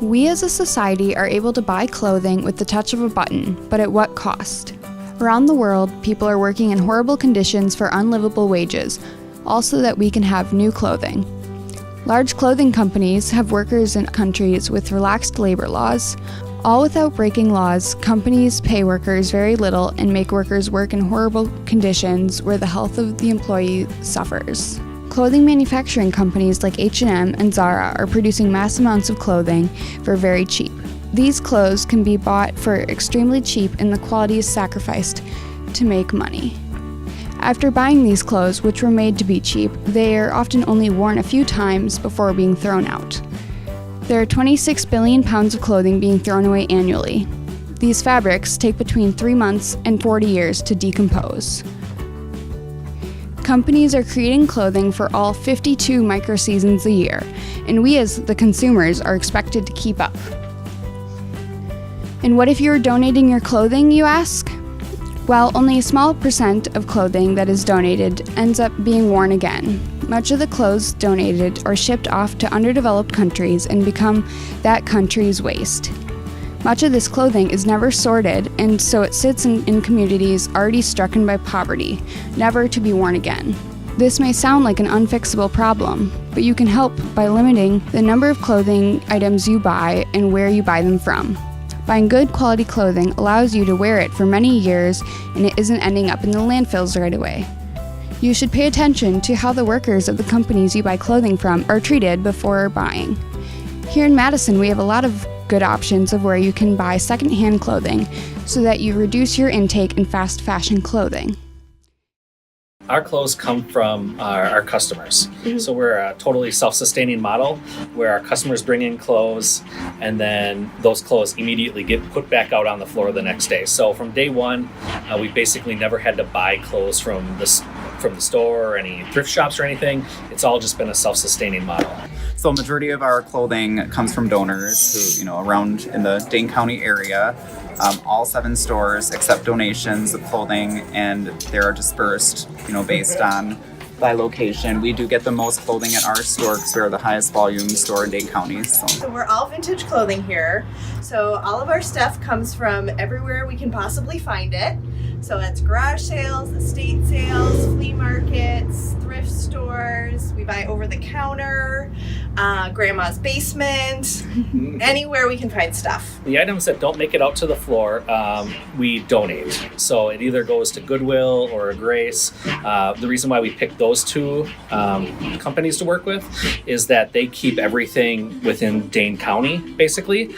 We as a society are able to buy clothing with the touch of a button, but at what cost? Around the world, people are working in horrible conditions for unlivable wages, all so that we can have new clothing. Large clothing companies have workers in countries with relaxed labor laws. All without breaking laws, companies pay workers very little and make workers work in horrible conditions where the health of the employee suffers. Clothing manufacturing companies like H&M and Zara are producing mass amounts of clothing for very cheap. These clothes can be bought for extremely cheap and the quality is sacrificed to make money. After buying these clothes, which were made to be cheap, they are often only worn a few times before being thrown out. There are 26 billion pounds of clothing being thrown away annually. These fabrics take between 3 months and 40 years to decompose. Companies are creating clothing for all 52 microseasons a year, and we as the consumers are expected to keep up. And what if you're donating your clothing, you ask? Well, only a small percent of clothing that is donated ends up being worn again. Much of the clothes donated are shipped off to underdeveloped countries and become that country's waste. Much of this clothing is never sorted, and so it sits in communities already stricken by poverty, never to be worn again. This may sound like an unfixable problem, but you can help by limiting the number of clothing items you buy and where you buy them from. Buying good quality clothing allows you to wear it for many years and it isn't ending up in the landfills right away. You should pay attention to how the workers of the companies you buy clothing from are treated before buying. Here in Madison, we have a lot of good options of where you can buy secondhand clothing so that you reduce your intake in fast fashion clothing. Our clothes come from our customers. Mm-hmm. So we're a totally self-sustaining model where our customers bring in clothes and then those clothes immediately get put back out on the floor the next day. So from day one, we basically never had to buy clothes from the store or any thrift shops or anything. It's all just been a self-sustaining model. So majority of our clothing comes from donors who, around in the Dane County area. All 7 stores accept donations of clothing and they are dispersed, based on by location. We do get the most clothing at our store because we're the highest volume store in Dane County. So we're all vintage clothing here. So all of our stuff comes from everywhere we can possibly find it. So that's garage sales, estate sales, flea markets, thrift stores. We buy over the counter, grandma's basement, anywhere we can find stuff. The items that don't make it out to the floor, we donate. So it either goes to Goodwill or Grace. The reason why we picked those 2 companies to work with is that they keep everything within Dane County, basically.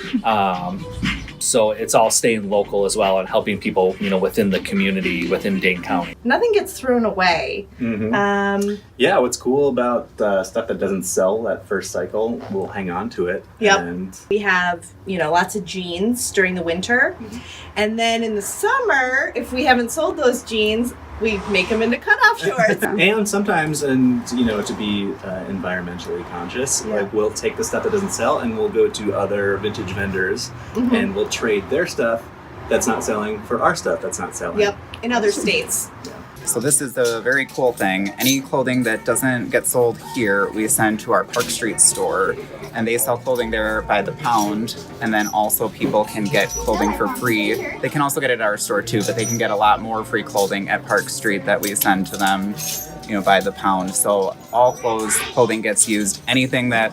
So it's all staying local as well and helping people, within the community, within Dane County. Nothing gets thrown away. Mm-hmm. What's cool about stuff that doesn't sell that first cycle, we'll hang on to it. Yep. And we have, lots of jeans during the winter. Mm-hmm. And then in the summer, if we haven't sold those jeans, we make them into cutoff shorts. And sometimes, to be environmentally conscious, we'll take the stuff that doesn't sell and we'll go to other vintage vendors and we'll trade their stuff that's not selling for our stuff that's not selling. Yep, in other states. Yeah. So this is the very cool thing. Any clothing that doesn't get sold here, we send to our Park Street store, and they sell clothing there by the pound, and then also people can get clothing for free. They can also get it at our store too, but they can get a lot more free clothing at Park Street that we send to them, by the pound. So all clothing gets used. Anything that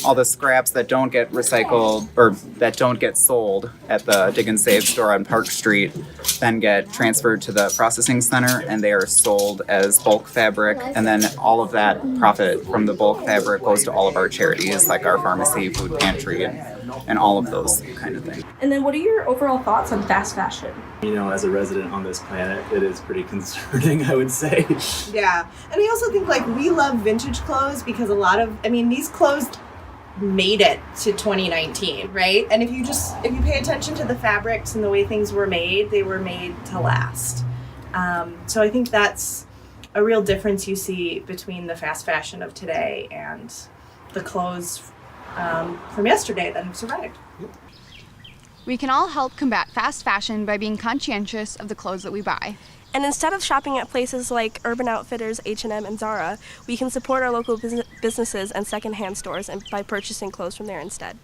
all the scraps that don't get recycled or that don't get sold at the Dig and Save store on Park Street then get transferred to the processing center and they are sold as bulk fabric, and then all of that profit from the bulk fabric goes to all of our charities like our pharmacy, food pantry, and all of those kind of things. And then what are your overall thoughts on fast fashion? As a resident on this planet, it is pretty concerning, I would say. Yeah, and I also think we love vintage clothes because these clothes made it to 2019, right? And if you pay attention to the fabrics and the way things were made, they were made to last. So I think that's a real difference you see between the fast fashion of today and the clothes from yesterday that have survived. We can all help combat fast fashion by being conscientious of the clothes that we buy. And instead of shopping at places like Urban Outfitters, H&M, and Zara, we can support our local businesses and secondhand stores by purchasing clothes from there instead.